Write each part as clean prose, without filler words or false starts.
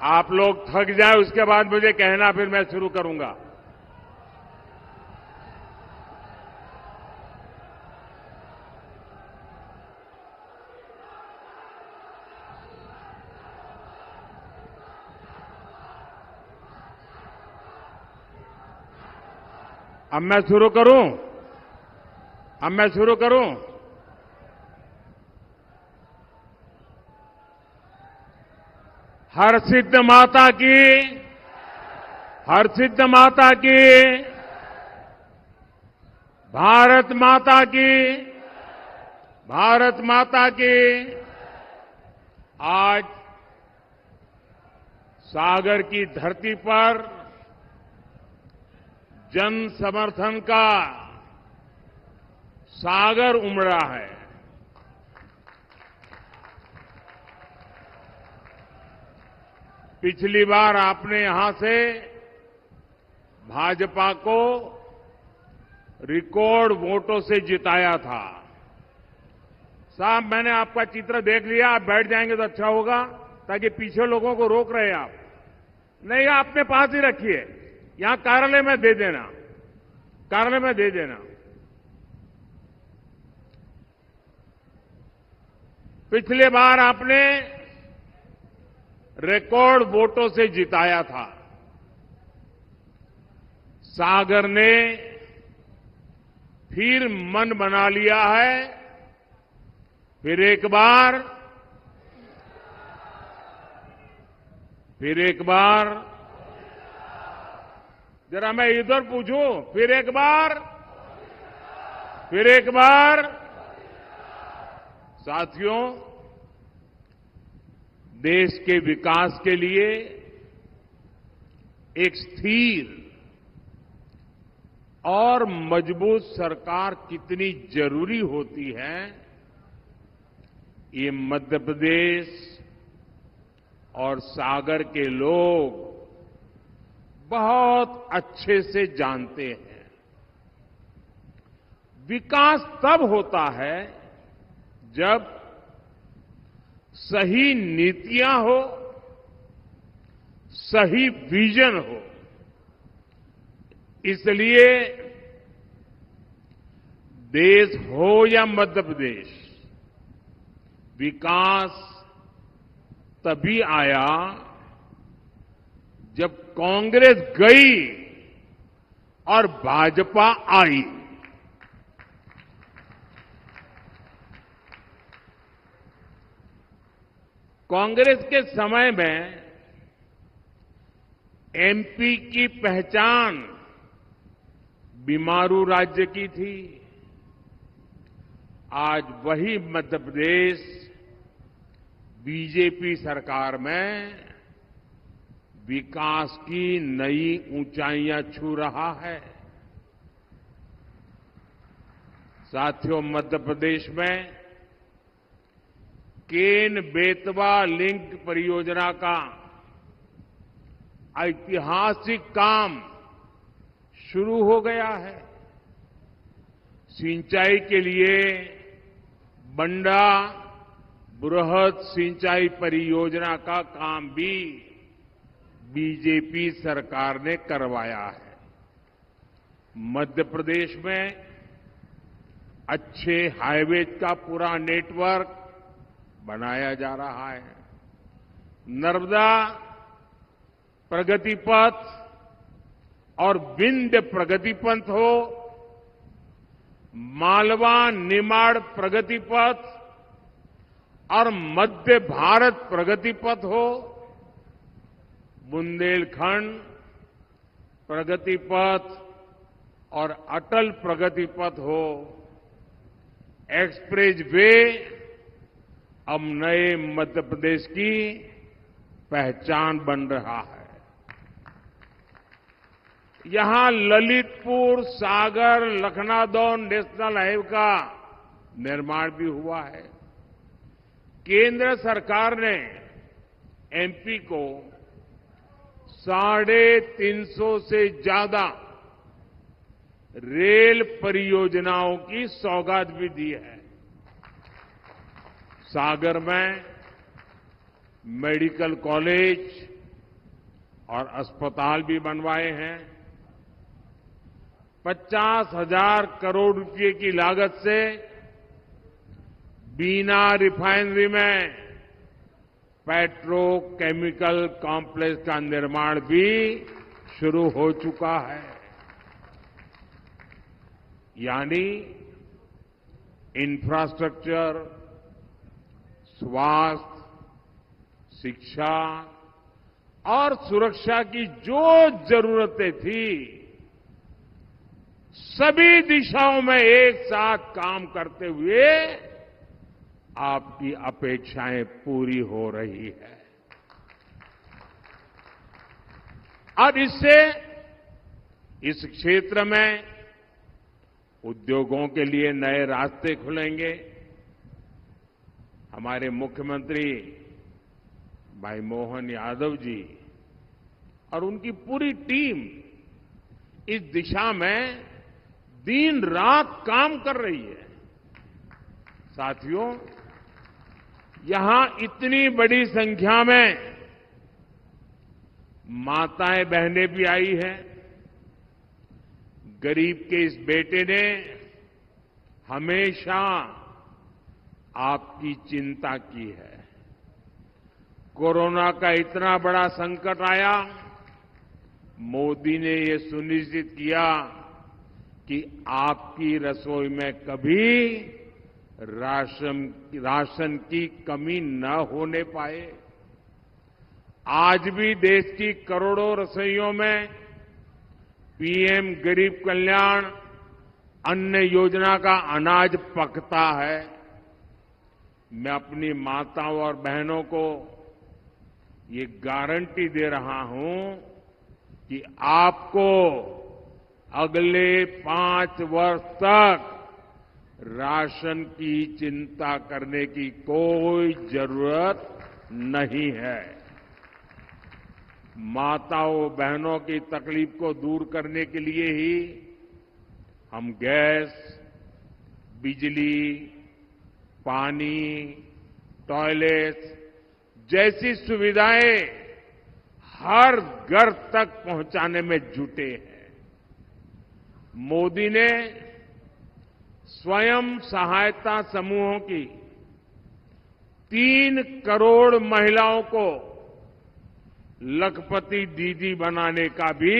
आप लोग थक जाए उसके बाद मुझे कहना, फिर मैं शुरू करूंगा। अब मैं शुरू करूं? अब मैं शुरू करूं? हर सिद्ध माता की, हर सिद्ध माता की, भारत माता की, भारत माता की। आज सागर की धरती पर जन समर्थन का सागर उमड़ा है। पिछली बार आपने यहां से भाजपा को रिकॉर्ड वोटों से जिताया था। साहब, मैंने आपका चित्र देख लिया। आप बैठ जाएंगे तो अच्छा होगा, ताकि पीछे लोगों को रोक रहे आप नहीं, आप अपने पास ही रखिए। यहां कार्यालय में दे देना, कार्यालय में दे देना। पिछले बार आपने रिकॉर्ड वोटों से जिताया था। सागर ने फिर मन बना लिया है। फिर एक बार, जरा मैं इधर पूछूं, फिर एक बार। साथियों, देश के विकास के लिए एक स्थिर और मजबूत सरकार कितनी जरूरी होती है, ये मध्य प्रदेश और सागर के लोग बहुत अच्छे से जानते हैं। विकास तब होता है जब सही नीतियां हो, सही विजन हो। इसलिए देश हो या मध्य प्रदेश, विकास तभी आया जब कांग्रेस गई और भाजपा आई। कांग्रेस के समय में एमपी की पहचान बीमारू राज्य की थी। आज वही मध्य प्रदेश बीजेपी सरकार में विकास की नई ऊंचाइयां छू रहा है। साथियों, मध्य प्रदेश में केन बेतवा लिंक परियोजना का ऐतिहासिक काम शुरू हो गया है। सिंचाई के लिए बंडा बृहद सिंचाई परियोजना का काम भी बीजेपी सरकार ने करवाया है। मध्य प्रदेश में अच्छे हाईवे का पूरा नेटवर्क बनाया जा रहा है। नर्मदा प्रगति पथ और विंध्य प्रगति पथ हो, मालवा निमाड़ प्रगति पथ और मध्य भारत प्रगति पथ हो, बुंदेलखंड प्रगति पथ और अटल प्रगति पथ हो, एक्सप्रेस वे अब नए मध्य प्रदेश की पहचान बन रहा है। यहां ललितपुर, सागर, लखनादौन नेशनल हाईवे का निर्माण भी हुआ है। केंद्र सरकार ने एमपी को 350 से ज्यादा रेल परियोजनाओं की सौगात भी दी है। सागर में मेडिकल कॉलेज, और अस्पताल भी बनवाए हैं। 50,000 करोड़ रुपए की लागत से बीना रिफाइनरी में पेट्रोकेमिकल कॉम्प्लेक्स का निर्माण भी शुरू हो चुका है। यानी इंफ्रास्ट्रक्चर, स्वास्थ्य, शिक्षा और सुरक्षा की जो जरूरतें थी, सभी दिशाओं में एक साथ काम करते हुए आपकी अपेक्षाएं पूरी हो रही है। अब इससे इस क्षेत्र में उद्योगों के लिए नए रास्ते खुलेंगे। हमारे मुख्यमंत्री भाई मोहन यादव जी और उनकी पूरी टीम इस दिशा में दिन रात काम कर रही है। साथियों, यहां इतनी बड़ी संख्या में माताएं बहनें भी आई हैं। गरीब के इस बेटे ने हमेशा आपकी चिंता की है। कोरोना का इतना बड़ा संकट आया, मोदी ने ये सुनिश्चित किया कि आपकी रसोई में कभी राशन की कमी न होने पाए। आज भी देश की करोड़ों रसोइयों में पीएम गरीब कल्याण अन्न योजना का अनाज पकता है। मैं अपनी माताओं और बहनों को ये गारंटी दे रहा हूं कि आपको अगले 5 वर्ष तक राशन की चिंता करने की कोई जरूरत नहीं है। माताओं बहनों की तकलीफ को दूर करने के लिए ही हम गैस, बिजली, पानी, टॉयलेट जैसी सुविधाएं हर घर तक पहुंचाने में जुटे हैं। मोदी ने स्वयं सहायता समूहों की 3 करोड़ महिलाओं को लखपति दीदी बनाने का भी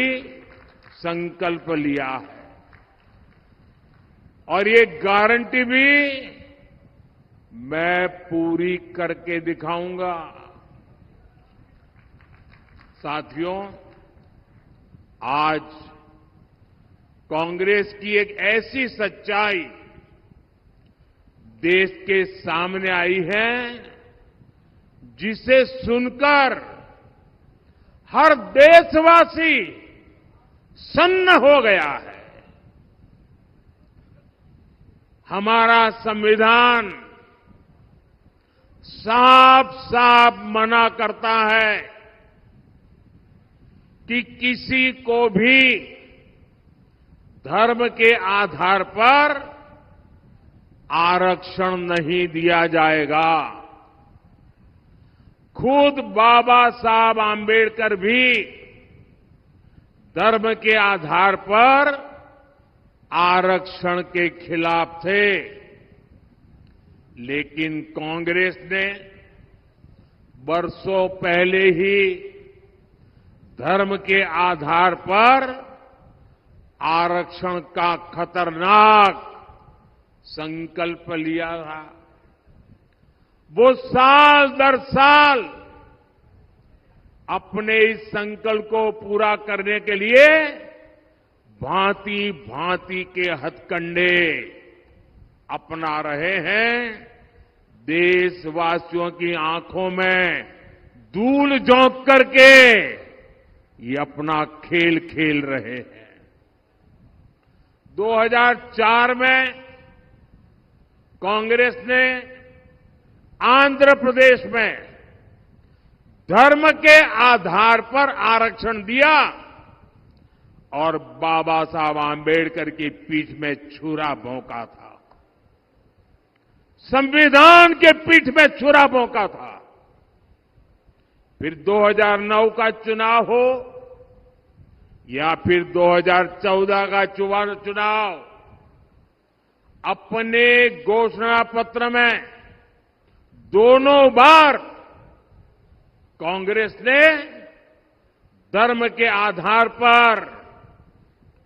संकल्प लिया है। और ये गारंटी भी मैं पूरी करके दिखाऊंगा। साथियों, आज कांग्रेस की एक ऐसी सच्चाई देश के सामने आई है जिसे सुनकर हर देशवासी सन्न हो गया है। हमारा संविधान साफ साफ मना करता है कि किसी को भी धर्म के आधार पर आरक्षण नहीं दिया जाएगा। खुद बाबा साहब आंबेडकर भी धर्म के आधार पर आरक्षण के खिलाफ थे, लेकिन कांग्रेस ने वर्षों पहले ही धर्म के आधार पर आरक्षण का खतरनाक संकल्प लिया था। वो साल दर साल अपने इस संकल्प को पूरा करने के लिए भांति भांति के हथकंडे अपना रहे हैं। देशवासियों की आंखों में धूल झोंक करके ये अपना खेल खेल रहे हैं। 2004 में कांग्रेस ने आंध्र प्रदेश में धर्म के आधार पर आरक्षण दिया और बाबा साहब आंबेडकर की पीठ में छुरा भोंका था। संविधान के पीठ में छुरा भोंका था। फिर 2009 का चुनाव हो या फिर 2014 का चुनाव, अपने घोषणा पत्र में दोनों बार कांग्रेस ने धर्म के आधार पर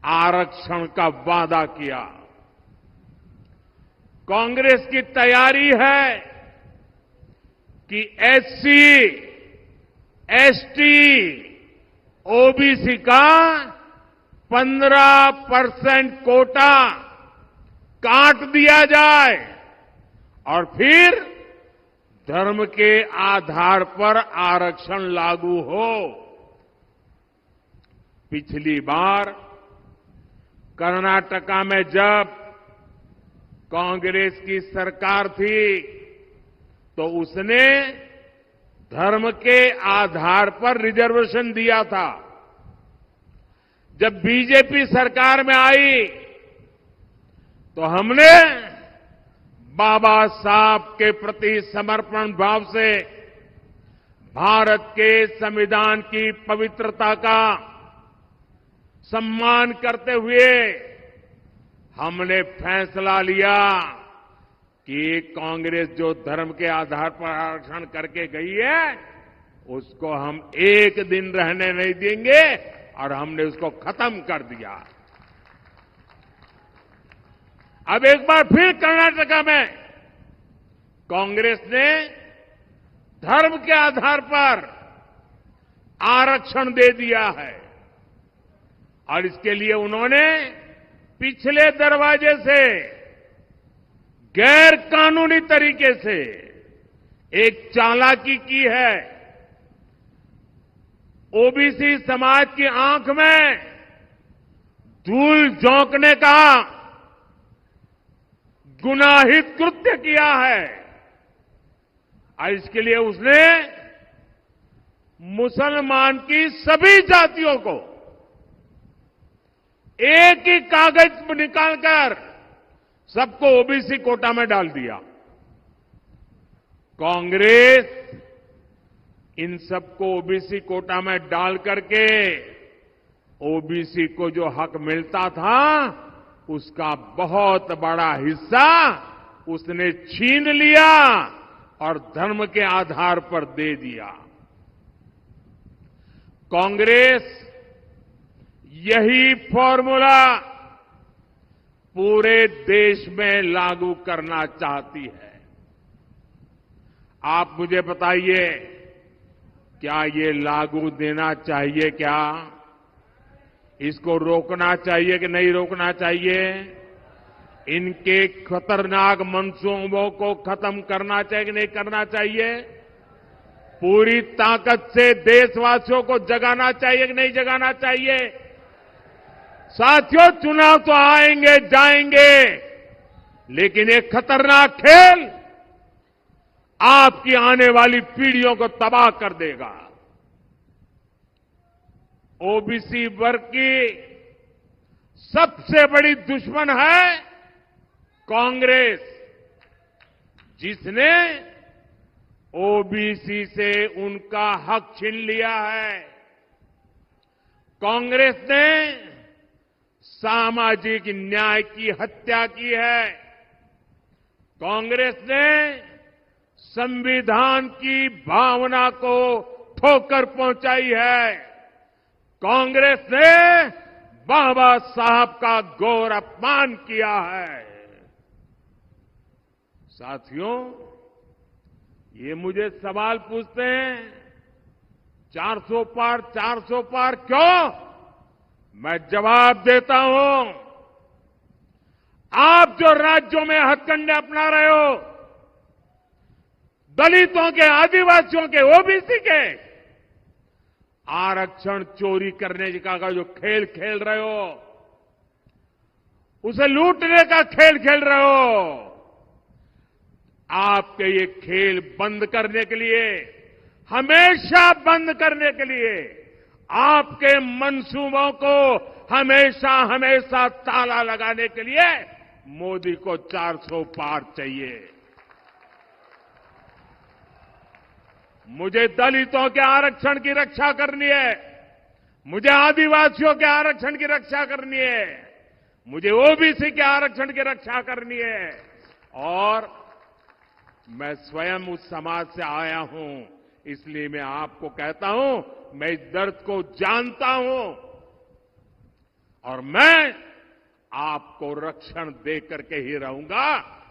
आरक्षण का वादा किया। कांग्रेस की तैयारी है कि एससी, एसटी, ओबीसी का 15% कोटा काट दिया जाए और फिर धर्म के आधार पर आरक्षण लागू हो। पिछली बार कर्नाटका में जब कांग्रेस की सरकार थी तो उसने धर्म के आधार पर रिजर्वेशन दिया था। जब बीजेपी सरकार में आई तो हमने बाबा साहब के प्रति समर्पण भाव से भारत के संविधान की पवित्रता का सम्मान करते हुए हमने फैसला लिया कि कांग्रेस जो धर्म के आधार पर आरक्षण करके गई है उसको हम एक दिन रहने नहीं देंगे और हमने उसको खत्म कर दिया। अब एक बार फिर कर्नाटका में कांग्रेस ने धर्म के आधार पर आरक्षण दे दिया है और इसके लिए उन्होंने पिछले दरवाजे से गैर कानूनी तरीके से एक चालाकी की है। ओबीसी समाज की आंख में धूल झोंकने का गुनाहित कृत्य किया है और इसके लिए उसने मुसलमान की सभी जातियों को एक ही कागज निकालकर सबको ओबीसी कोटा में डाल दिया। कांग्रेस इन सबको ओबीसी कोटा में डाल करके ओबीसी को जो हक मिलता था उसका बहुत बड़ा हिस्सा उसने छीन लिया और धर्म के आधार पर दे दिया। कांग्रेस यही फॉर्मूला पूरे देश में लागू करना चाहती है। आप मुझे बताइए, क्या ये लागू देना चाहिए? क्या इसको रोकना चाहिए कि नहीं रोकना चाहिए? इनके खतरनाक मंसूबों को खत्म करना चाहिए कि नहीं करना चाहिए? पूरी ताकत से देशवासियों को जगाना चाहिए कि नहीं जगाना चाहिए? साथियों, चुनाव तो आएंगे जाएंगे, लेकिन एक खतरनाक खेल आपकी आने वाली पीढ़ियों को तबाह कर देगा। ओबीसी वर्ग की सबसे बड़ी दुश्मन है कांग्रेस, जिसने ओबीसी से उनका हक छीन लिया है। कांग्रेस ने सामाजिक न्याय की हत्या की है। कांग्रेस ने संविधान की भावना को ठोकर पहुंचाई है। कांग्रेस ने बाबा साहब का घोर अपमान किया है। साथियों, ये मुझे सवाल पूछते हैं 400 पार 400 पार क्यों? मैं जवाब देता हूं, आप जो राज्यों में हथकंडे अपना रहे हो, दलितों के, आदिवासियों के, ओबीसी के आरक्षण चोरी करने का जो खेल खेल रहे हो, उसे लूटने का खेल खेल रहे हो, आपके ये खेल बंद करने के लिए, हमेशा बंद करने के लिए, आपके मंसूबों को हमेशा हमेशा ताला लगाने के लिए मोदी को 400 पार चाहिए। मुझे दलितों के आरक्षण की रक्षा करनी है, मुझे आदिवासियों के आरक्षण की रक्षा करनी है, मुझे ओबीसी के आरक्षण की रक्षा करनी है। और मैं स्वयं उस समाज से आया हूं, इसलिए मैं आपको कहता हूं, मैं इस दर्द को जानता हूं और मैं आपको रक्षण दे करके ही रहूंगा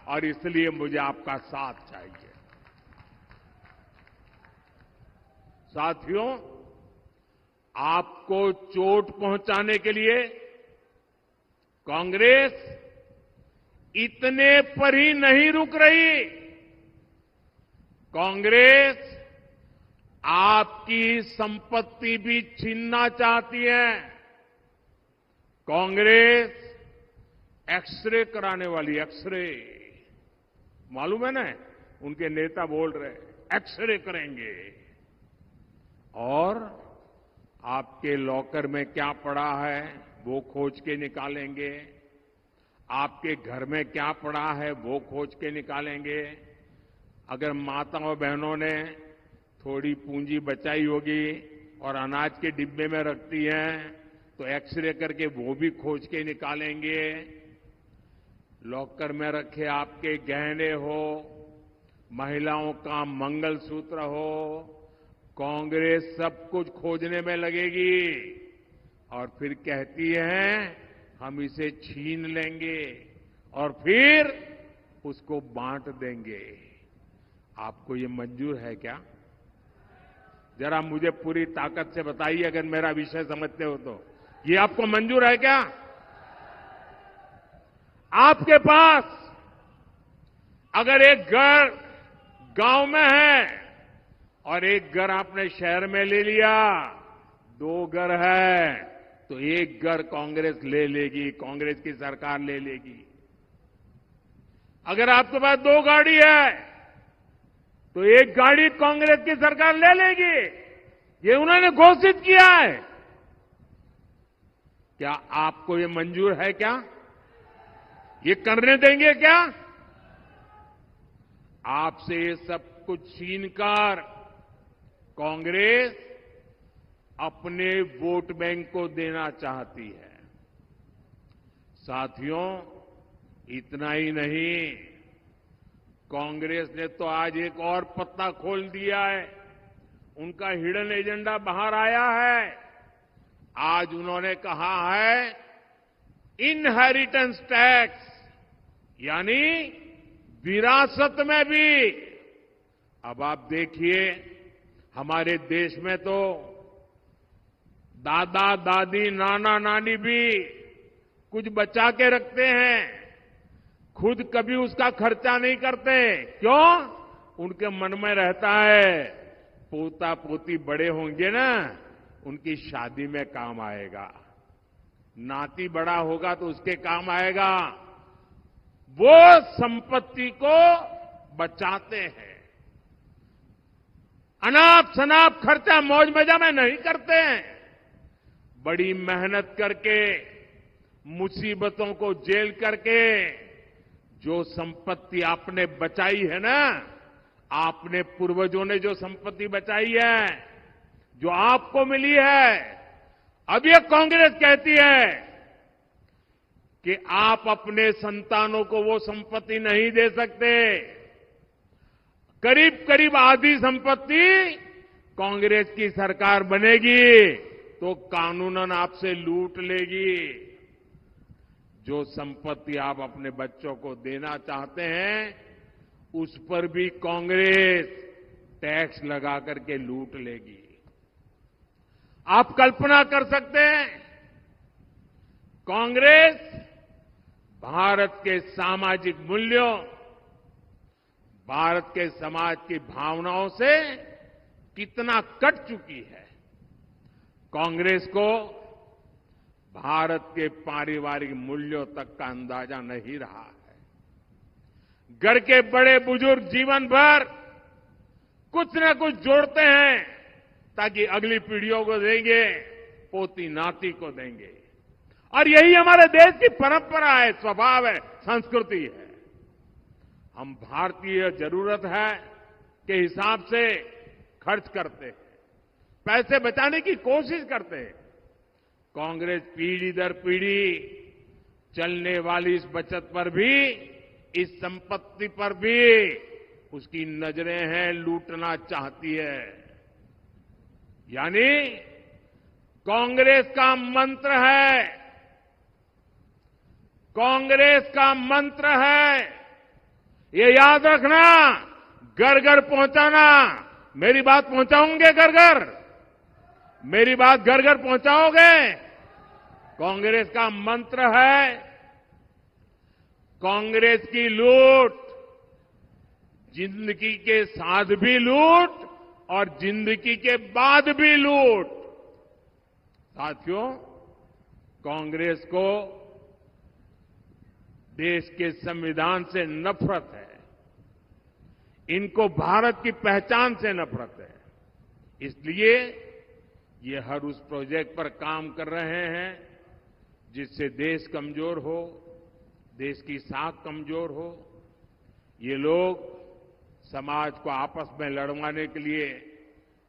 और इसलिए मुझे आपका साथ चाहिए। साथियों, आपको चोट पहुंचाने के लिए कांग्रेस इतने पर ही नहीं रुक रही। कांग्रेस आपकी संपत्ति भी छीनना चाहती है। कांग्रेस एक्सरे कराने वाली, एक्सरे मालूम है ना, उनके नेता बोल रहे एक्सरे करेंगे और आपके लॉकर में क्या पड़ा है वो खोज के निकालेंगे, आपके घर में क्या पड़ा है वो खोज के निकालेंगे। अगर माताओं बहनों ने थोड़ी पूंजी बचाई होगी और अनाज के डिब्बे में रखती हैं तो एक्सरे करके वो भी खोज के निकालेंगे। लॉकर में रखे आपके गहने हो, महिलाओं का मंगलसूत्र हो, कांग्रेस सब कुछ खोजने में लगेगी और फिर कहती है हम इसे छीन लेंगे और फिर उसको बांट देंगे। आपको ये मंजूर है क्या? जरा मुझे पूरी ताकत से बताइए, अगर मेरा विषय समझते हो तो ये आपको मंजूर है क्या? आपके पास अगर एक घर गांव में है और एक घर आपने शहर में ले लिया, दो घर है तो एक घर कांग्रेस ले लेगी, कांग्रेस की सरकार ले लेगी। अगर आपके पास दो गाड़ी है तो एक गाड़ी कांग्रेस की सरकार ले लेगी। ये उन्होंने घोषित किया है। क्या आपको ये मंजूर है क्या? ये करने देंगे क्या? आपसे ये सब कुछ छीनकर कांग्रेस अपने वोट बैंक को देना चाहती है। साथियों, इतना ही नहीं, कांग्रेस ने तो आज एक और पत्ता खोल दिया है। उनका हिडन एजेंडा बाहर आया है। आज उन्होंने कहा है इनहेरिटेंस टैक्स, यानी विरासत में भी। अब आप देखिए, हमारे देश में तो दादा दादी नाना नानी भी कुछ बचा के रखते हैं, खुद कभी उसका खर्चा नहीं करते। क्यों? उनके मन में रहता है पोता पोती बड़े होंगे ना, उनकी शादी में काम आएगा, नाती बड़ा होगा तो उसके काम आएगा। वो संपत्ति को बचाते हैं, अनाप शनाप खर्चा मौज मजा में नहीं करते हैं। बड़ी मेहनत करके, मुसीबतों को झेल करके जो संपत्ति आपने बचाई है ना, आपने पूर्वजों ने जो संपत्ति बचाई है, जो आपको मिली है, अब ये कांग्रेस कहती है कि आप अपने संतानों को वो संपत्ति नहीं दे सकते। करीब करीब आधी संपत्ति कांग्रेस की सरकार बनेगी तो कानूनन आपसे लूट लेगी। जो संपत्ति आप अपने बच्चों को देना चाहते हैं, उस पर भी कांग्रेस टैक्स लगा करके लूट लेगी। आप कल्पना कर सकते हैं, कांग्रेस भारत के सामाजिक मूल्यों, भारत के समाज की भावनाओं से कितना कट चुकी है। कांग्रेस को भारत के पारिवारिक मूल्यों तक का अंदाजा नहीं रहा है। घर के बड़े बुजुर्ग जीवन भर कुछ न कुछ जोड़ते हैं ताकि अगली पीढ़ियों को देंगे, पोती नाती को देंगे। और यही हमारे देश की परंपरा है, स्वभाव है, संस्कृति है। हम भारतीय जरूरत है के हिसाब से खर्च करते हैं, पैसे बचाने की कोशिश करते हैं। कांग्रेस पीढ़ी दर पीढ़ी चलने वाली इस बचत पर भी, इस संपत्ति पर भी उसकी नजरें हैं, लूटना चाहती है। यानी कांग्रेस का मंत्र है, कांग्रेस का मंत्र है, ये याद रखना, घर घर पहुंचाना। मेरी बात पहुंचाओगे घर घर? मेरी बात घर घर पहुंचाओगे? कांग्रेस का मंत्र है, कांग्रेस की लूट, जिंदगी के साथ भी लूट और जिंदगी के बाद भी लूट। साथियों, कांग्रेस को देश के संविधान से नफरत है, इनको भारत की पहचान से नफरत है। इसलिए ये हर उस प्रोजेक्ट पर काम कर रहे हैं जिससे देश कमजोर हो, देश की साख कमजोर हो। ये लोग समाज को आपस में लड़वाने के लिए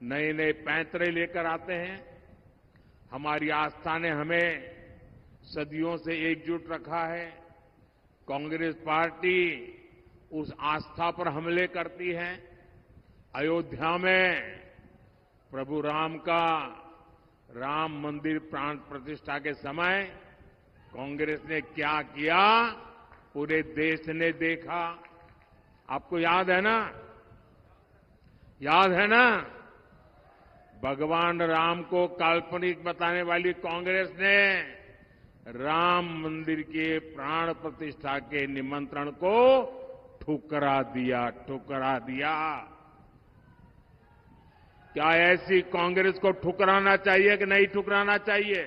नए नए पैंतरे लेकर आते हैं। हमारी आस्था ने हमें सदियों से एकजुट रखा है। कांग्रेस पार्टी उस आस्था पर हमले करती है। अयोध्या में प्रभु राम का राम मंदिर प्राण प्रतिष्ठा के समय कांग्रेस ने क्या किया, पूरे देश ने देखा। आपको याद है ना? याद है ना? भगवान राम को काल्पनिक बताने वाली कांग्रेस ने राम मंदिर के प्राण प्रतिष्ठा के निमंत्रण को ठुकरा दिया, ठुकरा दिया। क्या ऐसी कांग्रेस को ठुकराना चाहिए कि नहीं ठुकराना चाहिए?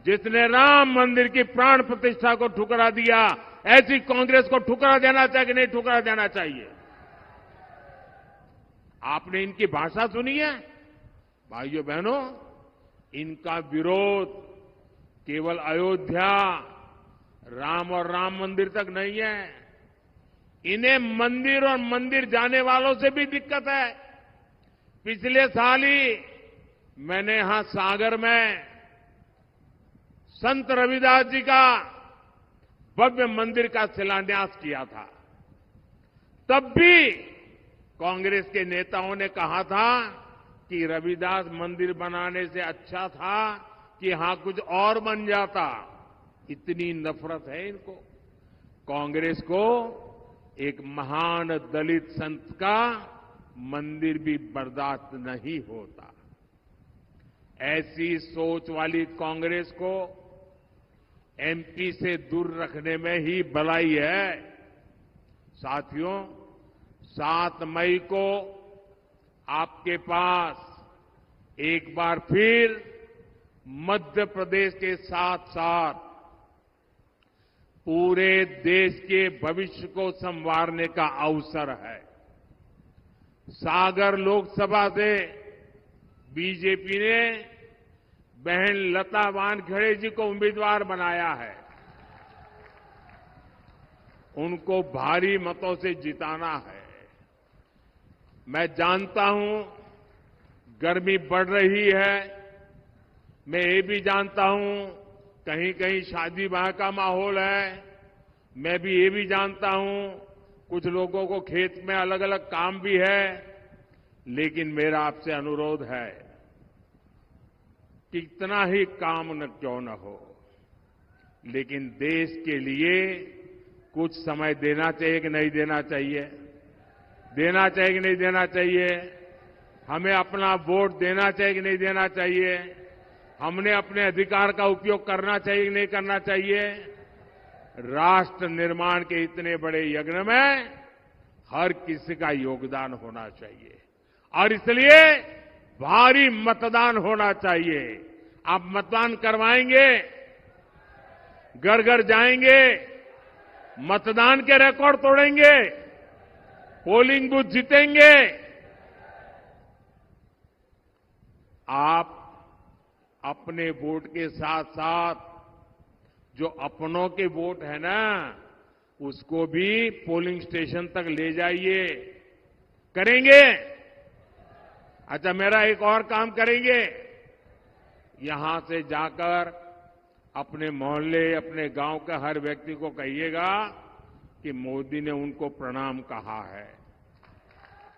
जिसने राम मंदिर की प्राण प्रतिष्ठा को ठुकरा दिया, ऐसी कांग्रेस को ठुकरा देना चाहिए कि नहीं ठुकरा देना चाहिए? आपने इनकी भाषा सुनी है? भाइयों बहनों, इनका विरोध केवल अयोध्या, राम और राम मंदिर तक नहीं है। इन्हें मंदिर और मंदिर जाने वालों से भी दिक्कत है। पिछले साल ही मैंने यहां सागर में संत रविदास जी का भव्य मंदिर का शिलान्यास किया था। तब भी कांग्रेस के नेताओं ने कहा था कि रविदास मंदिर बनाने से अच्छा था कि यहां कुछ और बन जाता। इतनी नफरत है इनको। कांग्रेस को एक महान दलित संत का मंदिर भी बर्दाश्त नहीं होता। ऐसी सोच वाली कांग्रेस को एमपी से दूर रखने में ही भलाई है। साथियों, 7 मई को आपके पास एक बार फिर मध्य प्रदेश के साथ साथ पूरे देश के भविष्य को संवारने का अवसर है। सागर लोकसभा से बीजेपी ने बहन लता वानखेड़े जी को उम्मीदवार बनाया है। उनको भारी मतों से जिताना है। मैं जानता हूं गर्मी बढ़ रही है। मैं ये भी जानता हूं कहीं कहीं शादी ब्याह का माहौल है। मैं भी ये भी जानता हूं कुछ लोगों को खेत में अलग अलग काम भी है। लेकिन मेरा आपसे अनुरोध है, कितना ही काम न क्यों न हो, लेकिन देश के लिए कुछ समय देना चाहिए कि नहीं देना चाहिए? देना चाहिए कि नहीं देना चाहिए? हमें अपना वोट देना चाहिए कि नहीं देना चाहिए? हमने अपने अधिकार का उपयोग करना चाहिए कि नहीं करना चाहिए? राष्ट्र निर्माण के इतने बड़े यज्ञ में हर किसी का योगदान होना चाहिए और इसलिए भारी मतदान होना चाहिए। आप मतदान करवाएंगे, घर घर जाएंगे, मतदान के रिकॉर्ड तोड़ेंगे, पोलिंग बूथ जीतेंगे। आप अपने वोट के साथ साथ जो अपनों के वोट है ना, उसको भी पोलिंग स्टेशन तक ले जाइए। करेंगे? अच्छा, मेरा एक और काम करेंगे, यहां से जाकर अपने मोहल्ले, अपने गांव के हर व्यक्ति को कहिएगा कि मोदी ने उनको प्रणाम कहा है।